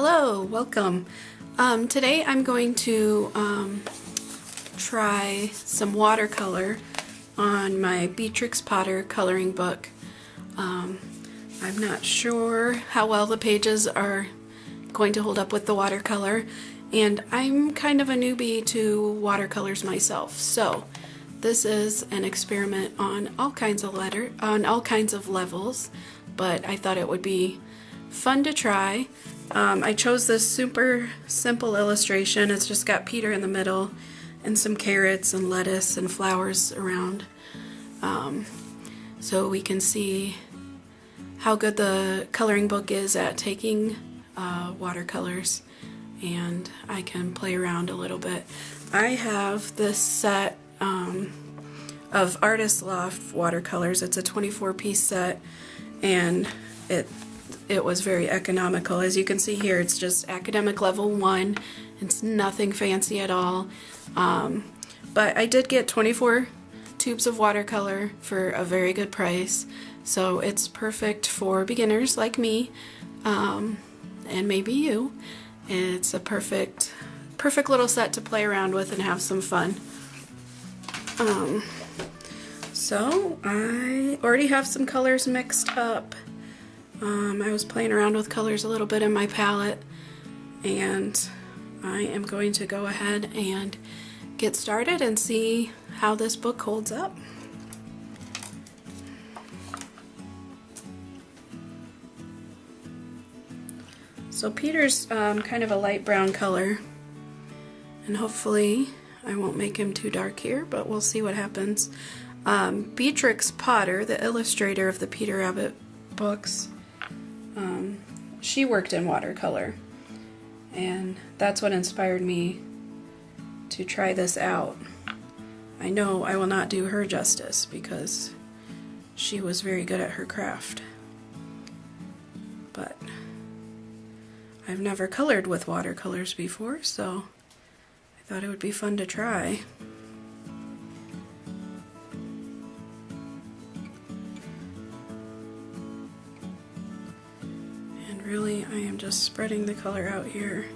Hello, welcome. Today I'm going to try some watercolor on my Beatrix Potter coloring book. I'm not sure how well the pages are going to hold up with the watercolor, and I'm kind of a newbie to watercolors myself, so this is an experiment on all kinds of levels, but I thought it would be fun to try. I chose this super simple illustration. It's just got Peter in the middle and some carrots and lettuce and flowers around, so we can see how good the coloring book is at taking watercolors, and I can play around a little bit. I have this set of Artist Loft watercolors. It's a 24-piece set, and it was very economical. As you can see here, it's just academic level 1. It's nothing fancy at all. But I did get 24 tubes of watercolor for a very good price, so it's perfect for beginners like me, and maybe you. It's a perfect little set to play around with and have some fun. So I already have some colors mixed up. I was playing around with colors a little bit in my palette, and I am going to go ahead and get started and see how this book holds up. So Peter's kind of a light brown color, and hopefully I won't make him too dark here, but we'll see what happens. Beatrix Potter, the illustrator of the Peter Rabbit books, she worked in watercolor, and that's what inspired me to try this out. I know I will not do her justice because she was very good at her craft, but I've never colored with watercolors before, so I thought it would be fun to try. And really, I am just spreading the color out here.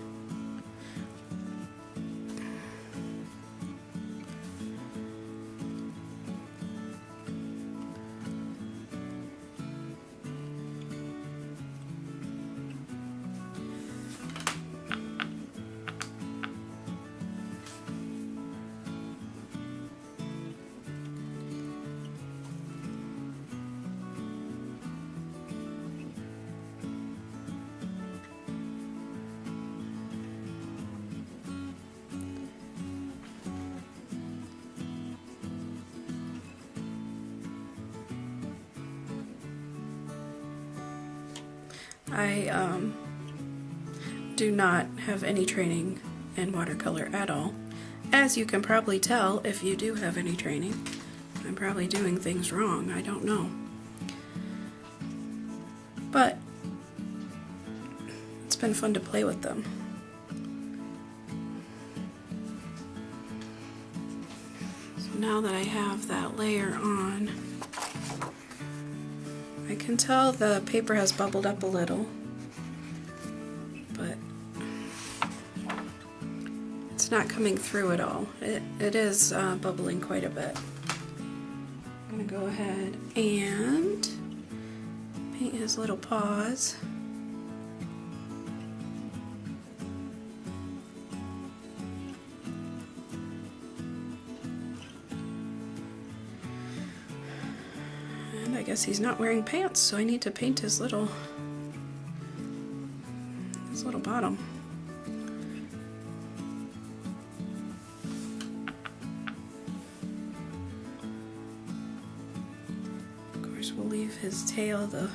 I do not have any training in watercolor at all. As you can probably tell, if you do have any training, I'm probably doing things wrong. I don't know. But it's been fun to play with them. So now that I have that layer on, I can tell the paper has bubbled up a little, but it's not coming through at all. It is bubbling quite a bit. I'm going to go ahead and paint his little paws. I guess he's not wearing pants, so I need to paint his little bottom. Of course, we'll leave his tail, the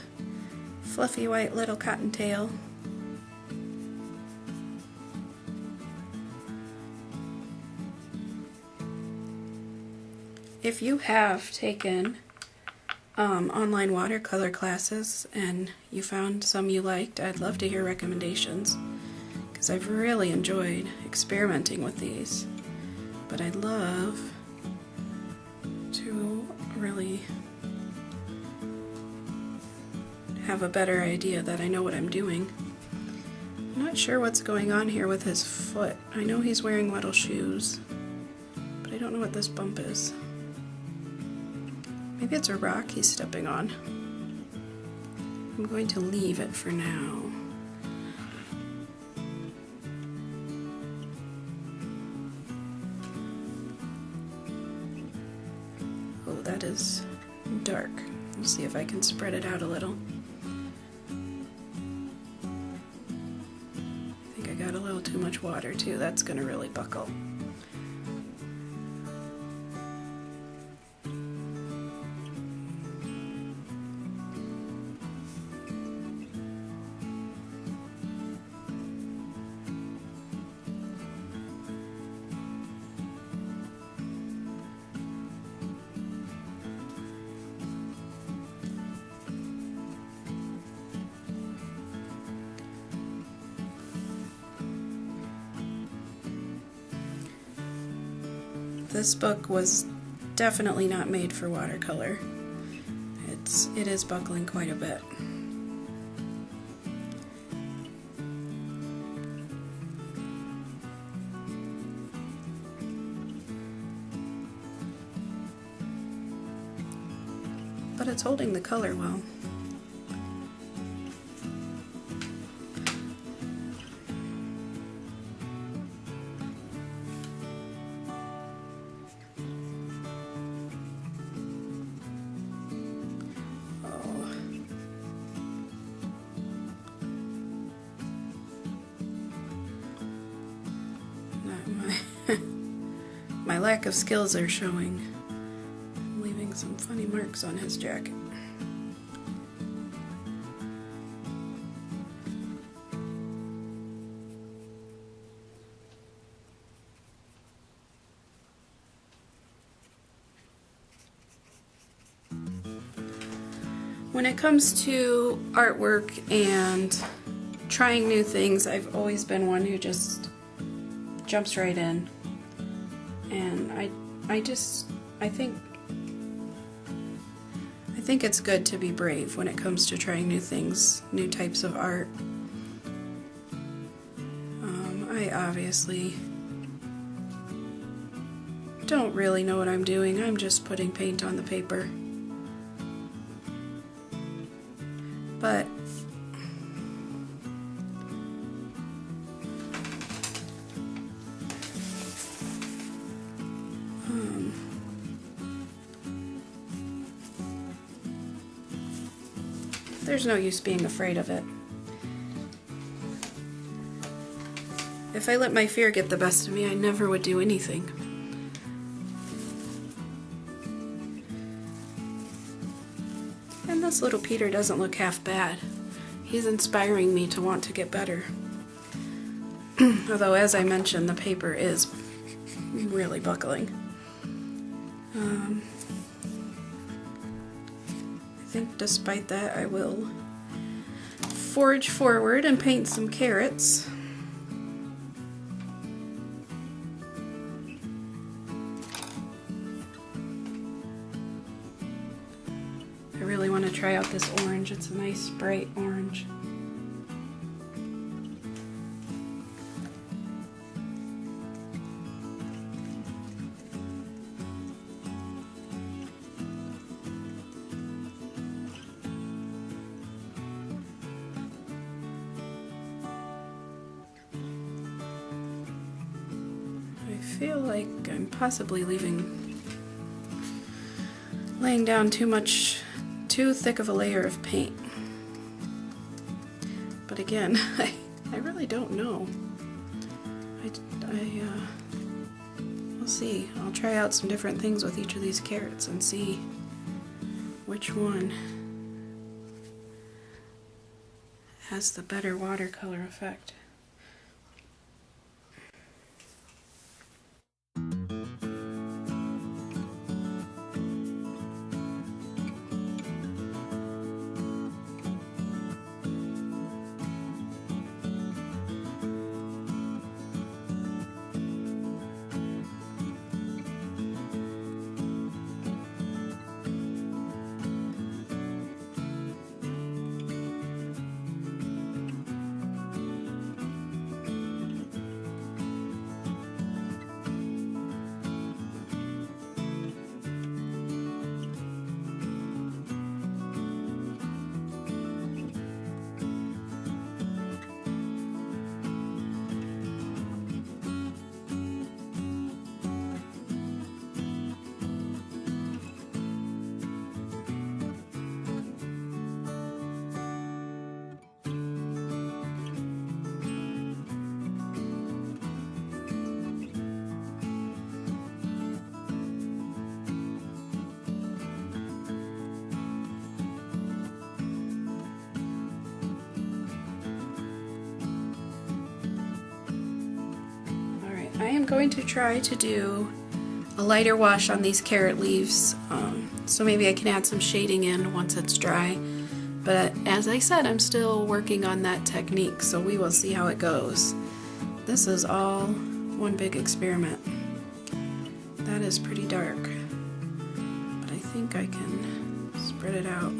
fluffy white little cotton tail. If you have taken online watercolor classes and you found some you liked, I'd love to hear recommendations, because I've really enjoyed experimenting with these, but I'd love to really have a better idea that I know what I'm doing. I'm not sure what's going on here with his foot. I know he's wearing little shoes, but I don't know what this bump is. Maybe it's a rock he's stepping on. I'm going to leave it for now. Oh, that is dark. We'll see if I can spread it out a little. I think I got a little too much water too. That's going to really buckle. This book was definitely not made for watercolor. It is buckling quite a bit. But it's holding the color well. My lack of skills are showing. I'm leaving some funny marks on his jacket. When it comes to artwork and trying new things, I've always been one who just jumps right in. And I think it's good to be brave when it comes to trying new things, new types of art. I obviously don't really know what I'm doing. I'm just putting paint on the paper. But there's no use being afraid of it. If I let my fear get the best of me, I never would do anything. And this little Peter doesn't look half bad. He's inspiring me to want to get better. Although, as I mentioned, the paper is really buckling. I think despite that, I will forge forward and paint some carrots. I really want to try out this orange. It's a nice bright orange. I feel like I'm possibly laying down too thick of a layer of paint. But again, I really don't know. We'll see. I'll try out some different things with each of these carrots and see which one has the better watercolor effect. going to try to do a lighter wash on these carrot leaves, so maybe I can add some shading in once it's dry. But as I said, I'm still working on that technique, so we will see how it goes. This is all one big experiment. That is pretty dark, but I think I can spread it out.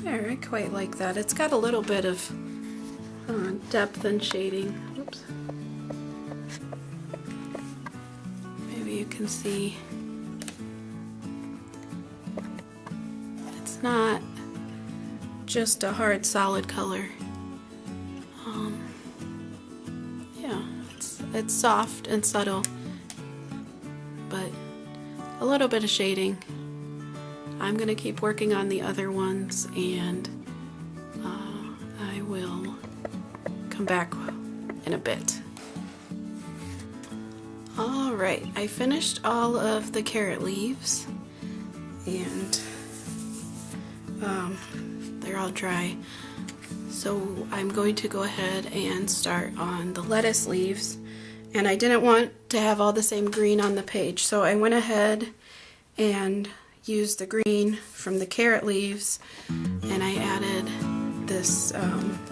There, I quite like that. It's got a little bit of depth and shading. Oops. Maybe you can see it's not just a hard solid color. Yeah, it's soft and subtle, but a little bit of shading. I'm going to keep working on the other ones, and I will come back in a bit. Alright, I finished all of the carrot leaves, and they're all dry. So I'm going to go ahead and start on the lettuce leaves, and I didn't want to have all the same green on the page, so I went ahead and used the green from the carrot leaves, and I added this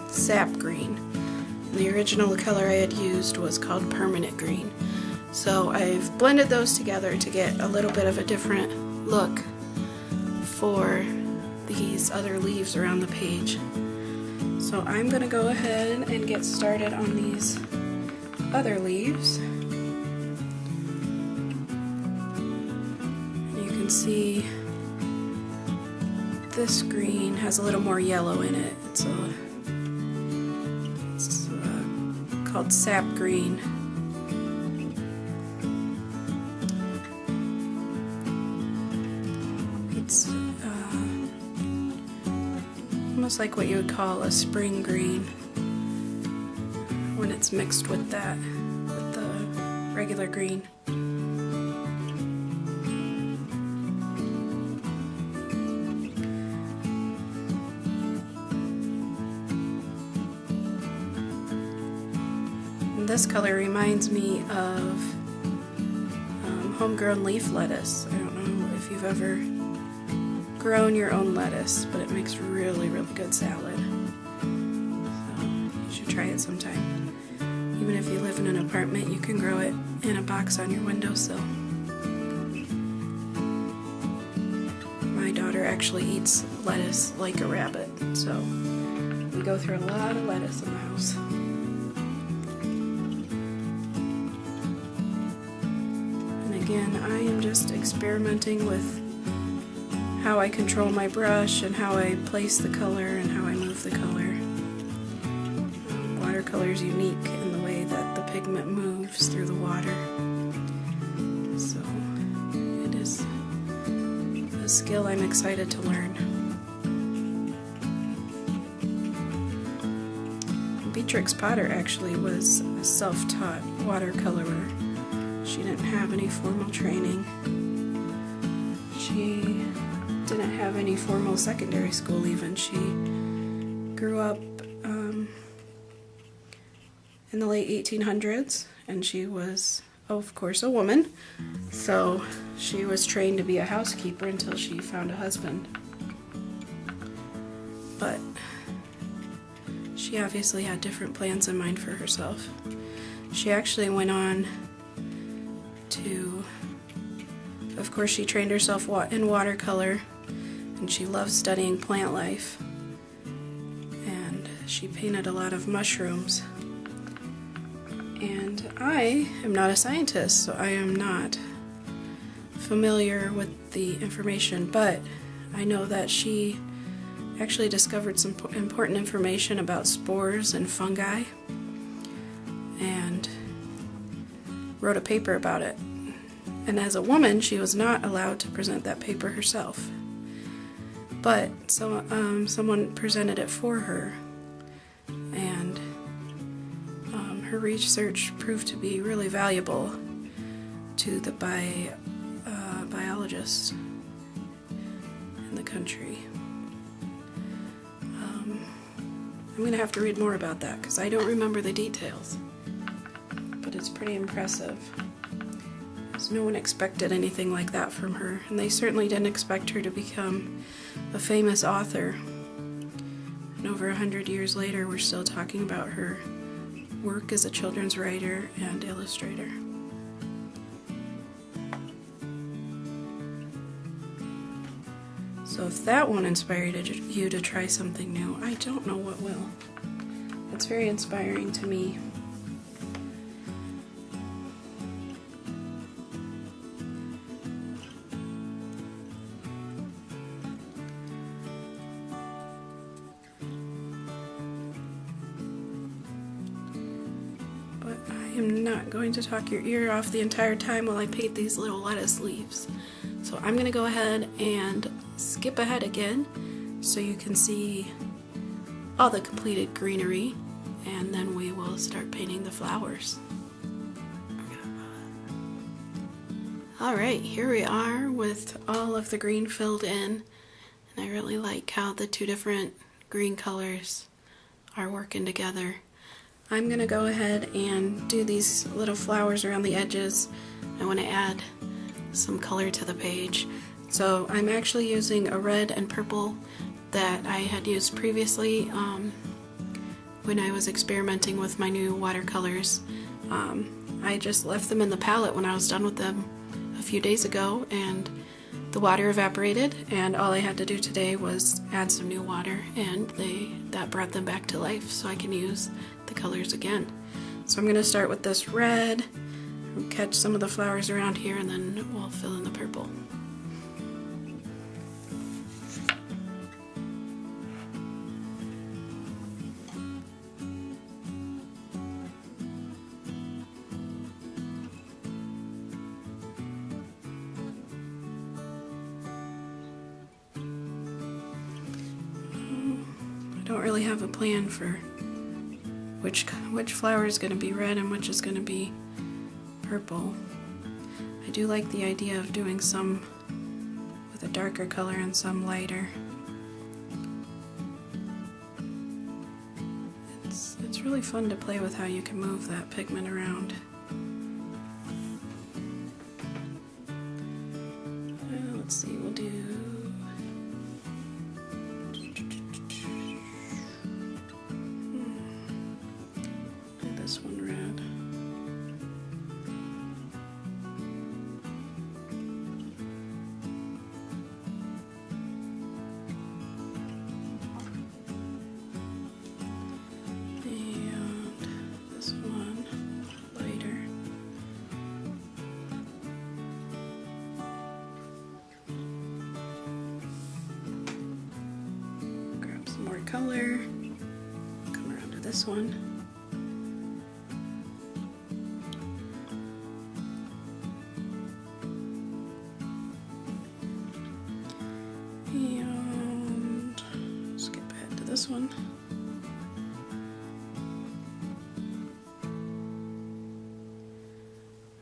sap green. The original color I had used was called permanent green. So I've blended those together to get a little bit of a different look for these other leaves around the page. So I'm going to go ahead and get started on these other leaves. See, this green has a little more yellow in it. It's called sap green. It's almost like what you would call a spring green when it's mixed with the regular green. This color reminds me of homegrown leaf lettuce. I don't know if you've ever grown your own lettuce, but it makes really, really good salad. So you should try it sometime. Even if you live in an apartment, you can grow it in a box on your windowsill. actually eats lettuce like a rabbit, so we go through a lot of lettuce in the house. And again, I am just experimenting with how I control my brush and how I place the color and how I move the color. Watercolor is unique in the way that the pigment moves through the water. So it is a skill I'm excited to learn. Beatrix Potter actually was a self-taught watercolorer. She didn't have any formal training. She didn't have any formal secondary school even. She grew up in the late 1800s, and she was, of course, a woman. So she was trained to be a housekeeper until she found a husband. But she obviously had different plans in mind for herself. She actually went on to, of course, she trained herself in watercolor, and she loved studying plant life. And she painted a lot of mushrooms. And I am not a scientist, so I am not familiar with the information, but I know that she actually discovered some important information about spores and fungi and wrote a paper about it. And as a woman, she was not allowed to present that paper herself. But so, someone presented it for her, and her research proved to be really valuable to the biologists in the country. I'm going to have to read more about that because I don't remember the details, but it's pretty impressive. Because no one expected anything like that from her, and they certainly didn't expect her to become a famous author. And over 100 years later, we're still talking about her work as a children's writer and illustrator. So if that won't inspire you to try something new, I don't know what will. It's very inspiring to me. I'm not going to talk your ear off the entire time while I paint these little lettuce leaves. So I'm going to go ahead and skip ahead again so you can see all the completed greenery, and then we will start painting the flowers. Alright, here we are with all of the green filled in, and I really like how the two different green colors are working together. I'm going to go ahead and do these little flowers around the edges. I want to add some color to the page. So I'm actually using a red and purple that I had used previously when I was experimenting with my new watercolors. I just left them in the palette when I was done with them a few days ago, and the water evaporated, and all I had to do today was add some new water, and that brought them back to life so I can use the colors again. So I'm going to start with this red, catch some of the flowers around here, and then we'll fill in the purple. I don't really have a plan for which flower is going to be red and which is going to be purple. I do like the idea of doing some with a darker color and some lighter. It's really fun to play with how you can move that pigment around. Let's see, we'll do this one red. color. Come around to this one. And skip ahead to this one.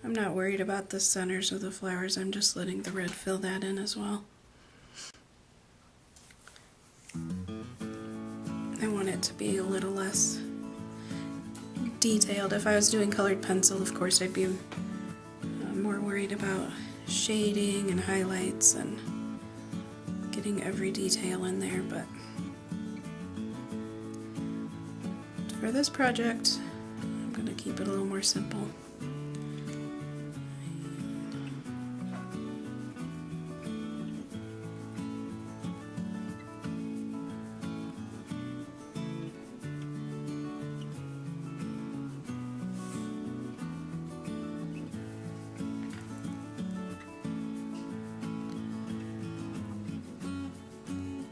I'm not worried about the centers of the flowers, I'm just letting the red fill that in as well. I want it to be a little less detailed. If I was doing colored pencil, of course I'd be more worried about shading and highlights and getting every detail in there, but for this project I'm going to keep it a little more simple.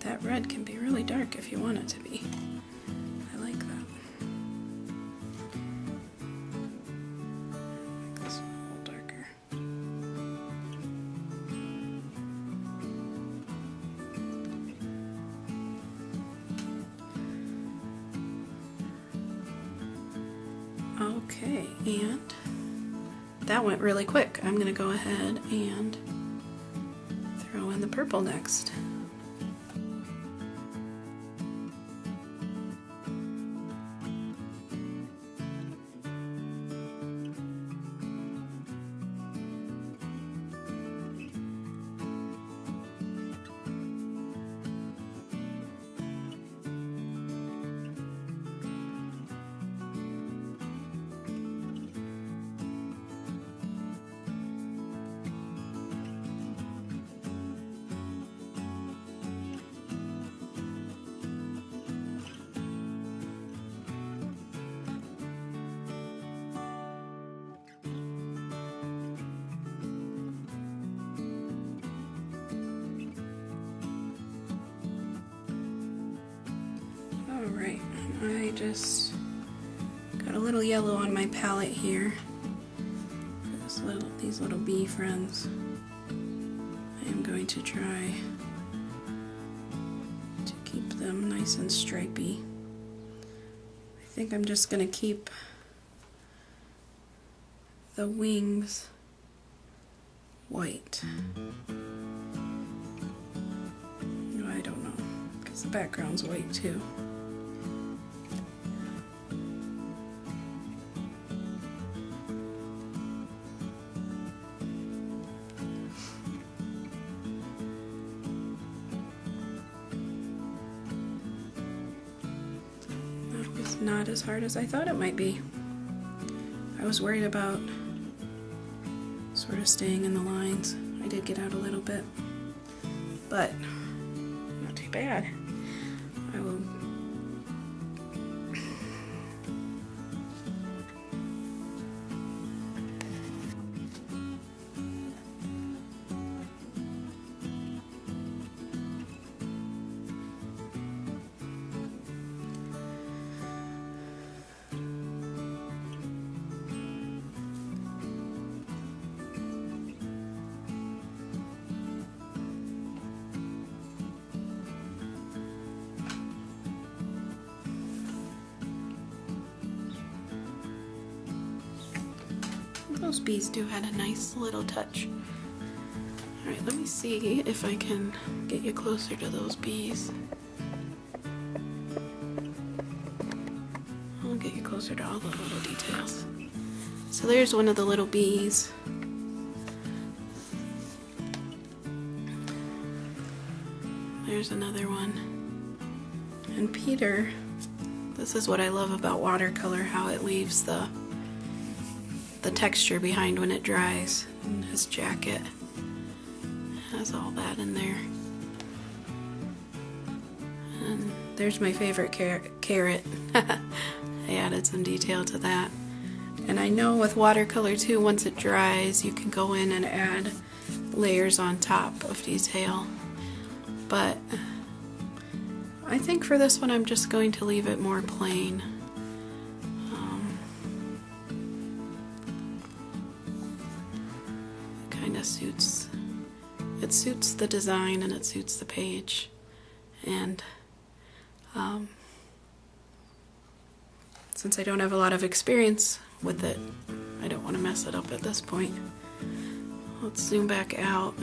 That red can be really dark if you want it to be. I like that. Make this one a little darker. Okay, and that went really quick. I'm going to go ahead and throw in the purple next. Alright, I just got a little yellow on my palette here for these little bee friends. I am going to try to keep them nice and stripy. I think I'm just going to keep the wings white. No, I don't know, because the background's white too. Not as hard as I thought it might be. I was worried about sort of staying in the lines. I did get out a little bit, but not too bad. I will Those bees do add a nice little touch. Alright, let me see if I can get you closer to those bees. I'll get you closer to all the little details. So there's one of the little bees. There's another one. And Peter, this is what I love about watercolor, how it leaves the texture behind when it dries. And his jacket has all that in there. And there's my favorite carrot. I added some detail to that. And I know with watercolor too, once it dries, you can go in and add layers on top of detail. But I think for this one I'm just going to leave it more plain. Kind of suits the design and it suits the page, and since I don't have a lot of experience with it, I don't want to mess it up at this point. Let's zoom back out.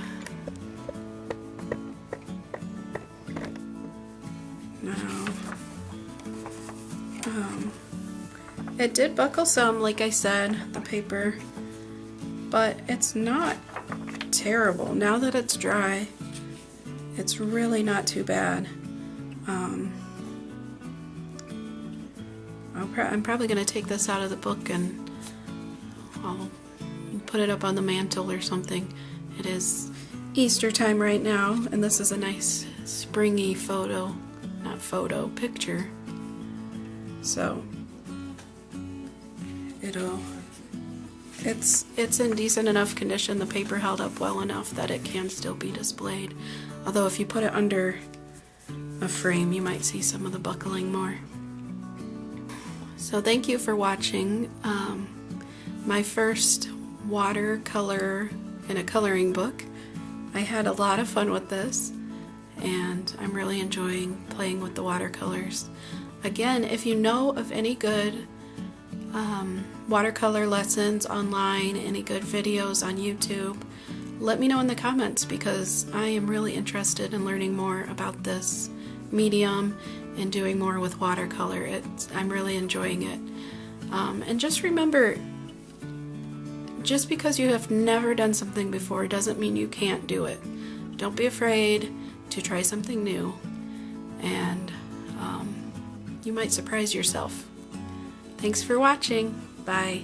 Now, it did buckle some, like I said, the paper, but it's not terrible. Now that it's dry, it's really not too bad. I'm probably going to take this out of the book and I'll put it up on the mantle or something. It is Easter time right now, and this is a nice springy picture. So it's in decent enough condition. The paper held up well enough that it can still be displayed. Although if you put it under a frame, you might see some of the buckling more. So thank you for watching my first watercolor in a coloring book. I had a lot of fun with this, and I'm really enjoying playing with the watercolors. Again, if you know of any good watercolor lessons online, any good videos on YouTube, let me know in the comments, because I am really interested in learning more about this medium and doing more with watercolor. I'm really enjoying it. And just remember, just because you have never done something before doesn't mean you can't do it. Don't be afraid to try something new, and you might surprise yourself. Thanks for watching. Bye.